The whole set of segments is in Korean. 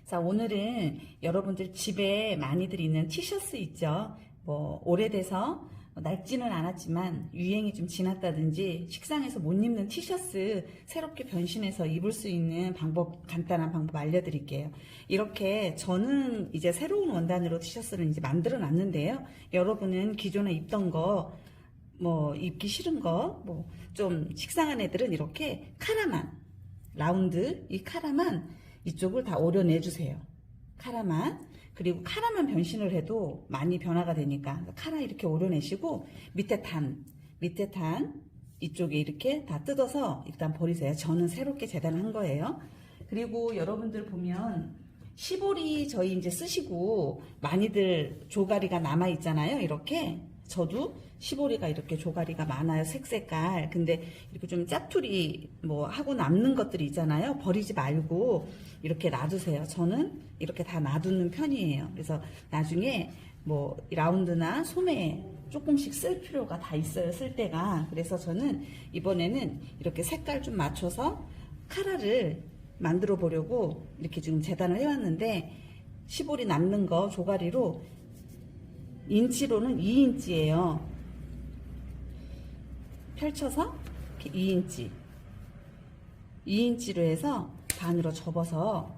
자, 오늘은 여러분들 집에 많이들 있는 티셔츠 있죠? 뭐, 오래돼서 낡지는 않았지만 유행이 좀 지났다든지 식상해서 못 입는 티셔츠 새롭게 변신해서 입을 수 있는 방법, 간단한 방법 알려드릴게요. 이렇게 저는 이제 새로운 원단으로 티셔츠를 이제 만들어 놨는데요. 여러분은 기존에 입던 거, 뭐, 입기 싫은 거, 뭐, 좀 식상한 애들은 이렇게 카라만, 라운드, 이 카라만 이쪽을 다 오려내주세요. 카라만. 그리고 카라만 변신을 해도 많이 변화가 되니까 카라 이렇게 오려내시고 밑에 탄 이쪽에 이렇게 다 뜯어서 일단 버리세요. 저는 새롭게 재단한 거예요. 그리고 여러분들 보면 시보리 저희 이제 쓰시고 많이들 조가리가 남아 있잖아요. 이렇게 저도 시보리가 이렇게 조가리가 많아요. 색깔. 근데 이렇게 좀 짜투리 뭐 하고 남는 것들이 있잖아요. 버리지 말고 이렇게 놔두세요. 저는 이렇게 다 놔두는 편이에요. 그래서 나중에 뭐 라운드나 소매 조금씩 쓸 필요가 다 있어요. 쓸 때가. 그래서 저는 이번에는 이렇게 색깔 좀 맞춰서 카라를 만들어 보려고 이렇게 지금 재단을 해왔는데 시보리 남는 거 조가리로 인치로는 2인치예요. 펼쳐서 이렇게 2인치로 해서 반으로 접어서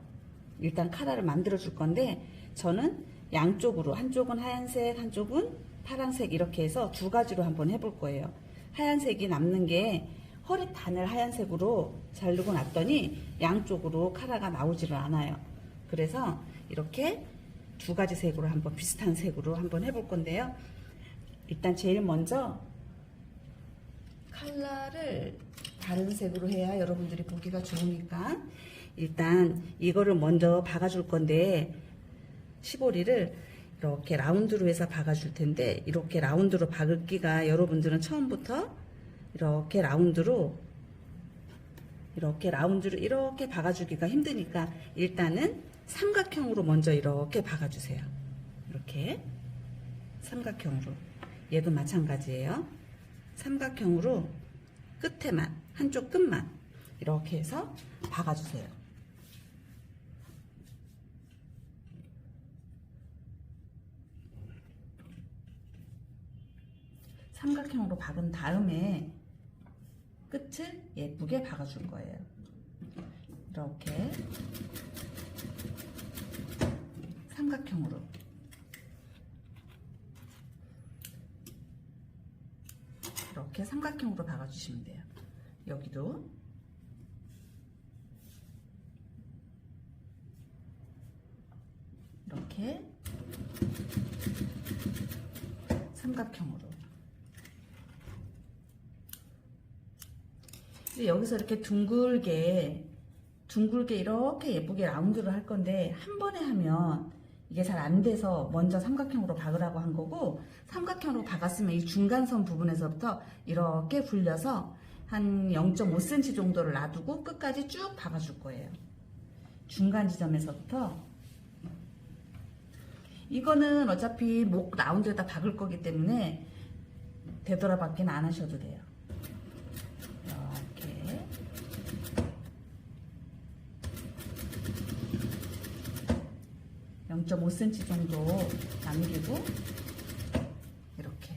일단 카라를 만들어 줄 건데 저는 양쪽으로 한쪽은 하얀색 한쪽은 파란색 이렇게 해서 두 가지로 한번 해볼 거예요. 하얀색이 남는 게 허리단을 하얀색으로 자르고 놨더니 양쪽으로 카라가 나오지를 않아요. 그래서 이렇게 두 가지 색으로 한번 비슷한 색으로 한번 해볼 건데요. 일단 제일 먼저 컬러를 다른 색으로 해야 여러분들이 보기가 좋으니까 일단 이거를 먼저 박아줄 건데 시보리를 이렇게 라운드로 해서 박아줄 텐데 이렇게 라운드로 박을기가 여러분들은 처음부터 이렇게 라운드로 이렇게 박아주기가 힘드니까 일단은 삼각형으로 먼저 이렇게 박아주세요. 이렇게 삼각형으로 얘도 마찬가지예요. 삼각형으로 끝에만 한쪽 끝만 이렇게 해서 박아주세요. 삼각형으로 박은 다음에 끝을 예쁘게 박아줄 거예요. 이렇게 삼각형으로 이렇게 삼각형으로 박아주시면 돼요. 여기도 이렇게 삼각형으로 여기서 이렇게 둥글게 이렇게 예쁘게 라운드를 할 건데 한 번에 하면 이게 잘 안 돼서 먼저 삼각형으로 박으라고 한 거고 삼각형으로 박았으면 이 중간선 부분에서부터 이렇게 굴려서 한 0.5cm 정도를 놔두고 끝까지 쭉 박아줄 거예요. 중간 지점에서부터 이거는 어차피 목 라운드에다 박을 거기 때문에 되돌아박기는 안 하셔도 돼요. 이렇게 (0.5cm) 정도 남기고 이렇게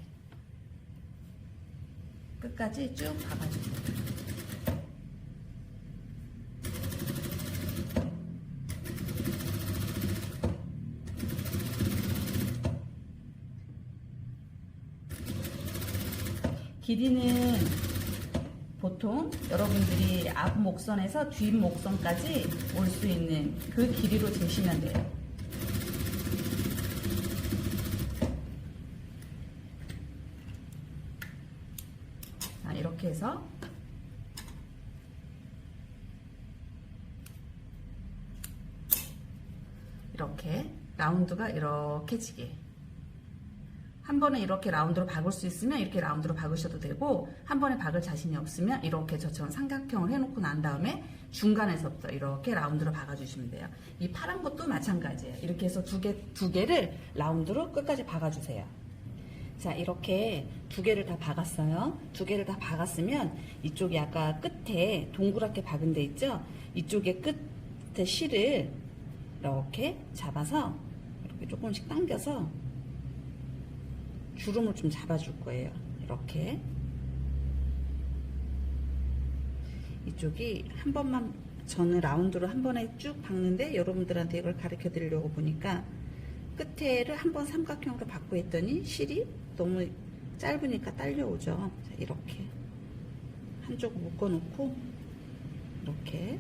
끝까지 쭉 박아주세요. 길이는 보통 여러분들이 앞 목선에서 뒷 목선까지 올 수 있는 그 길이로 재시면 돼요. 이렇게 해서 이렇게 라운드가 이렇게 지게 한 번에 이렇게 라운드로 박을 수 있으면 이렇게 라운드로 박으셔도 되고 한 번에 박을 자신이 없으면 이렇게 저처럼 삼각형을 해놓고 난 다음에 중간에서부터 이렇게 라운드로 박아주시면 돼요. 이 파란 것도 마찬가지예요. 이렇게 해서 두 개를 라운드로 끝까지 박아주세요. 자, 이렇게 두 개를 다 박았어요. 두 개를 다 박았으면 이쪽에 아까 끝에 동그랗게 박은 데 있죠? 이쪽에 끝에 실을 이렇게 잡아서 이렇게 조금씩 당겨서 주름을 좀 잡아줄 거예요. 이렇게 이쪽이 한 번만, 저는 라운드로 한 번에 쭉 박는데 여러분들한테 이걸 가르쳐 드리려고 보니까 끝에를 한 번 삼각형으로 받고 했더니 실이 너무 짧으니까 딸려오죠. 자, 이렇게 한쪽 묶어 놓고 이렇게,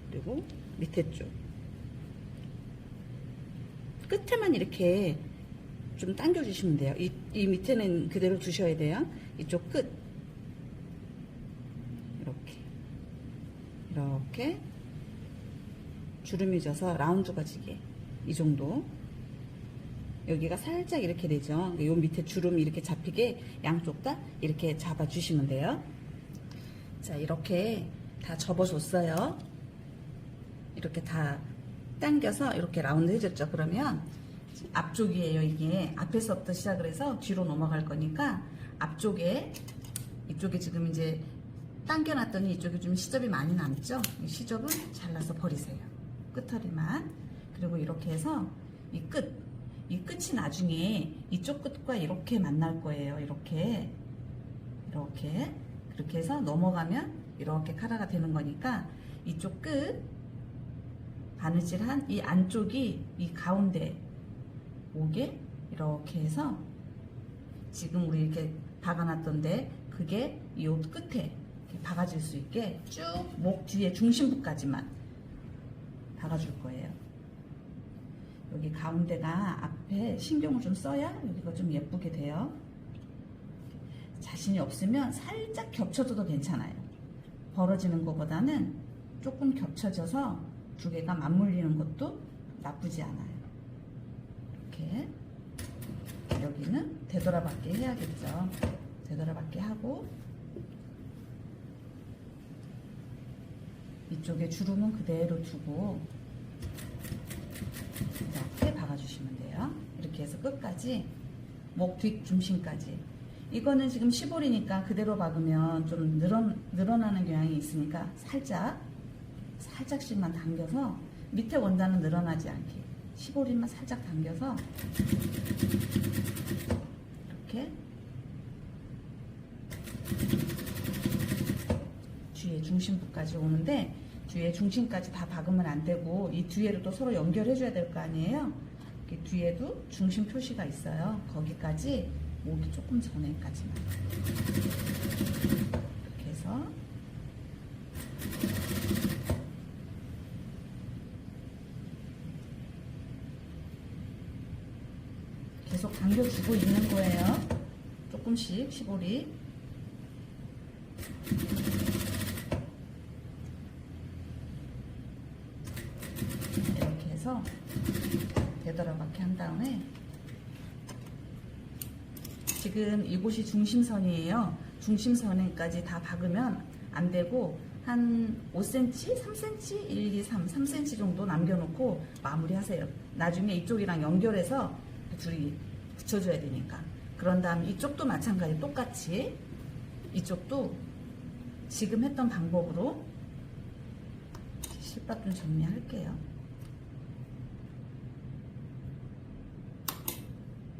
그리고 밑에 쪽 끝에만 이렇게 좀 당겨 주시면 돼요. 이 밑에는 그대로 두셔야 돼요. 이쪽 끝 이렇게 주름이 져서 라운드가 지게, 이 정도. 여기가 살짝 이렇게 되죠. 요 밑에 주름이 이렇게 잡히게 양쪽 다 이렇게 잡아 주시면 돼요. 자, 이렇게 다 접어줬어요. 이렇게 다 당겨서 이렇게 라운드 해줬죠. 그러면 앞쪽이에요. 이게 앞에서부터 시작을 해서 뒤로 넘어갈 거니까 앞쪽에, 이쪽에 지금 이제 당겨놨더니 이쪽에 좀 시접이 많이 남죠. 이 시접은 잘라서 버리세요. 끝허리만. 그리고 이렇게 해서 이 끝이 나중에 이쪽 끝과 이렇게 만날 거예요. 이렇게 그렇게 해서 넘어가면 이렇게 카라가 되는 거니까 이쪽 끝 바느질한 이 안쪽이 이 가운데 오게 이렇게 해서 지금 우리 이렇게 박아놨던데 그게 이 옷 끝에 박아질 수 있게 쭉 목 뒤에 중심부까지만 박아줄 거예요. 여기 가운데가 앞에 신경을 좀 써야 여기가 좀 예쁘게 돼요. 자신이 없으면 살짝 겹쳐줘도 괜찮아요. 벌어지는 것보다는 조금 겹쳐져서 두 개가 맞물리는 것도 나쁘지 않아요. 이렇게 여기는 되돌아받게 해야겠죠. 되돌아받게 하고 이쪽에 주름은 그대로 두고 이렇게 박아주시면 돼요. 이렇게 해서 끝까지 목 뒷 중심까지. 이거는 지금 15리니까 그대로 박으면 좀 늘어나는 경향이 있으니까 살짝씩만 당겨서 밑에 원단은 늘어나지 않게 15리만 살짝 당겨서 이렇게 뒤에 중심부까지 오는데, 뒤에 중심까지 다 박으면 안 되고 이 뒤에를 또 서로 연결해 줘야 될 거 아니에요. 이렇게 뒤에도 중심 표시가 있어요. 거기까지 목이 조금 전에까지만 이렇게 해서 계속 당겨주고 있는 거예요. 조금씩 15리. 이렇게 해서 되돌아박기 한 다음에 지금 이곳이 중심선이에요. 중심선까지 다 박으면 안 되고 한 5cm, 3cm, 1, 2, 3, 3cm 정도 남겨놓고 마무리하세요. 나중에 이쪽이랑 연결해서 둘이 붙여줘야 되니까. 그런 다음 이쪽도 마찬가지 똑같이 이쪽도 지금 했던 방법으로 실밥 좀 정리할게요.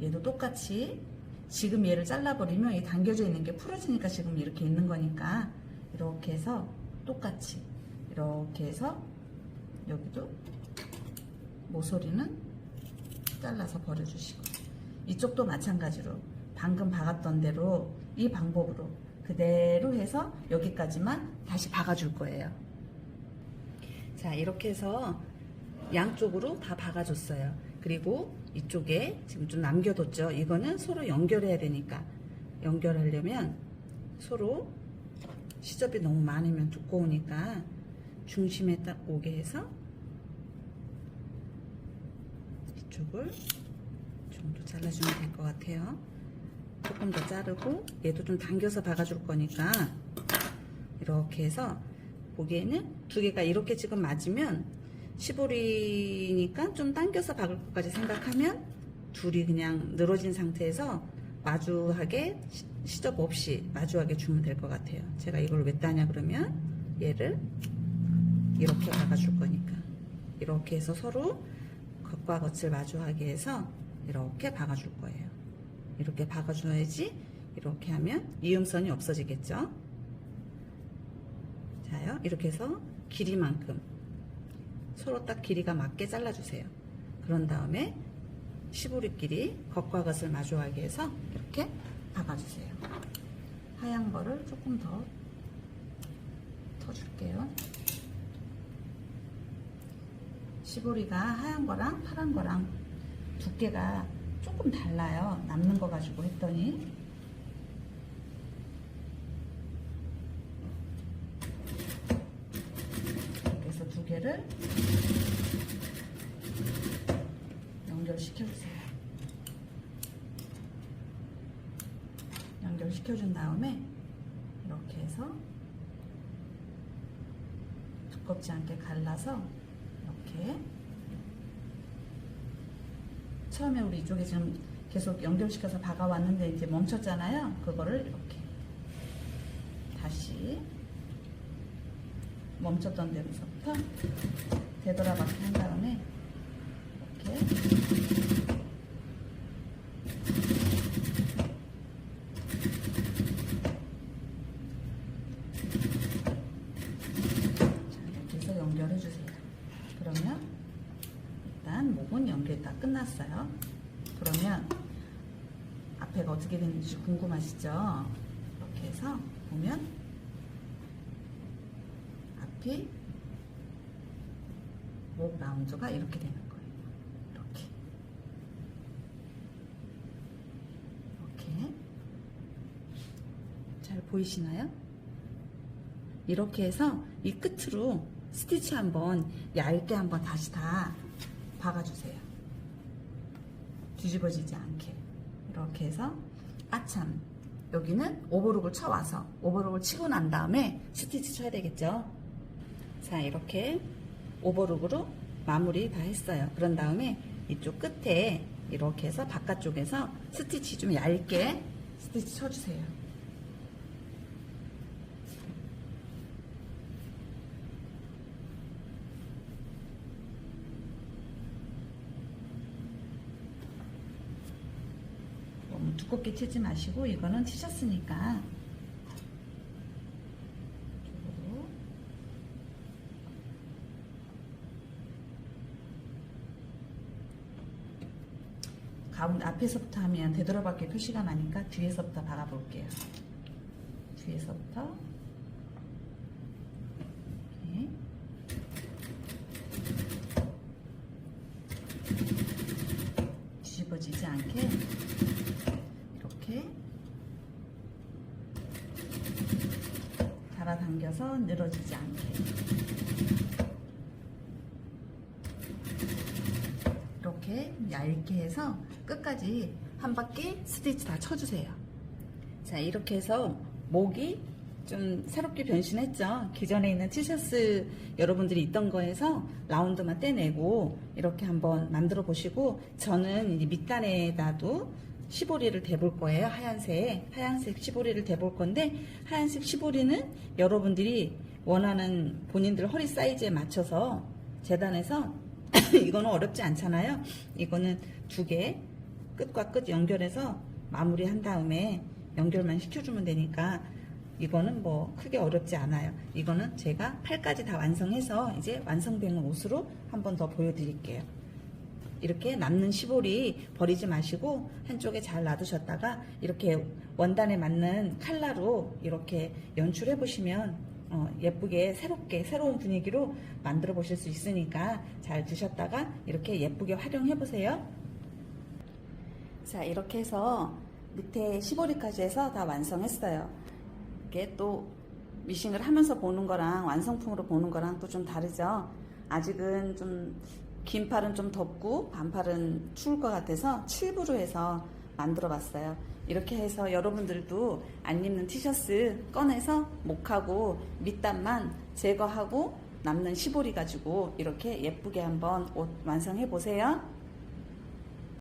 얘도 똑같이 지금 얘를 잘라버리면 이 당겨져 있는 게 풀어지니까 지금 이렇게 있는 거니까 이렇게 해서 똑같이 이렇게 해서 여기도 모서리는 잘라서 버려주시고 이쪽도 마찬가지로 방금 박았던 대로 이 방법으로 그대로 해서 여기까지만 다시 박아줄 거예요. 자, 이렇게 해서 양쪽으로 다 박아줬어요. 그리고 이쪽에 지금 좀 남겨뒀죠. 이거는 서로 연결해야 되니까 연결하려면 서로 시접이 너무 많으면 두꺼우니까 중심에 딱 오게 해서 이쪽을 정도 잘라주면 될 것 같아요. 조금 더 자르고 얘도 좀 당겨서 박아줄 거니까 이렇게 해서 보기에는 두 개가 이렇게 지금 맞으면 15리니까 좀 당겨서 박을 것까지 생각하면 둘이 그냥 늘어진 상태에서 마주하게 시접 없이 마주하게 주면 될 것 같아요. 제가 이걸 왜 따냐 그러면 얘를 이렇게 박아줄 거니까 이렇게 해서 서로 겉과 겉을 마주하게 해서 이렇게 박아줄 거예요. 이렇게 박아줘야지 이렇게 하면 이음선이 없어지겠죠. 자요, 이렇게 해서 길이만큼 서로 딱 길이가 맞게 잘라주세요. 그런 다음에 시보리끼리 겉과 겉을 마주하게 해서 이렇게 박아주세요. 하얀 거를 조금 더 터줄게요. 시보리가 하얀 거랑 파란 거랑 두께가 조금 달라요. 남는 거 가지고 했더니. 그래서 두 개를 연결시켜주세요. 연결시켜준 다음에 이렇게 해서 두껍지 않게 갈라서 이렇게 처음에 우리 이쪽에 지금 계속 연결시켜서 박아왔는데 이제 멈췄잖아요. 그거를 이렇게 다시 멈췄던 데로부터 되돌아박기 한 다음에 이렇게 연결해 주세요. 그러면 일단 목은 연결 다 끝났어요. 그러면 앞에가 어떻게 되는지 궁금하시죠? 이렇게 해서 보면 앞이 목 라운드가 이렇게 되는 거예요. 이렇게 잘 보이시나요? 이렇게 해서 이 끝으로 스티치 한번 얇게 한번 다시 다 박아주세요. 뒤집어지지 않게. 이렇게 해서 아참 여기는 오버록을 쳐와서 오버록을 치고 난 다음에 스티치 쳐야 되겠죠. 자, 이렇게 오버록으로 마무리 다 했어요. 그런 다음에 이쪽 끝에 이렇게 해서 바깥쪽에서 스티치 좀 얇게 스티치 쳐주세요. 너무 두껍게 치지 마시고 이거는 치셨으니까 가운데 앞에서부터 하면 되돌아박기 표시가 나니까 뒤에서부터 박아 볼게요. 뒤에서부터 이렇게 뒤집어지지 않게 이렇게 달아당겨서 늘어지지 않게 이렇게 얇게 해서 끝까지 한 바퀴 스티치 다 쳐주세요. 자, 이렇게 해서 목이 좀 새롭게 변신했죠. 기존에 있는 티셔츠 여러분들이 있던 거에서 라운드만 떼내고 이렇게 한번 만들어 보시고, 저는 이제 밑단에다도 시보리를 대볼 거예요. 하얀색 시보리를 대볼 건데, 하얀색 시보리는 여러분들이 원하는 본인들 허리 사이즈에 맞춰서 재단해서 이거는 어렵지 않잖아요. 이거는 두 개 끝과 끝 연결해서 마무리한 다음에 연결만 시켜주면 되니까 이거는 뭐 크게 어렵지 않아요. 이거는 제가 팔까지 다 완성해서 이제 완성된 옷으로 한 번 더 보여드릴게요. 이렇게 남는 시보리 버리지 마시고 한쪽에 잘 놔두셨다가 이렇게 원단에 맞는 컬러로 이렇게 연출해 보시면 예쁘게 새롭게 새로운 분위기로 만들어 보실 수 있으니까 잘 두셨다가 이렇게 예쁘게 활용해 보세요. 자, 이렇게 해서 밑에 시보리까지 해서 다 완성했어요. 이게 또 미싱을 하면서 보는 거랑 완성품으로 보는 거랑 또 좀 다르죠. 아직은 좀 긴 팔은 좀 덥고 반팔은 추울 것 같아서 7부로 해서 만들어 봤어요. 이렇게 해서 여러분들도 안 입는 티셔츠 꺼내서 목하고 밑단만 제거하고 남는 시보리 가지고 이렇게 예쁘게 한번 옷 완성해 보세요.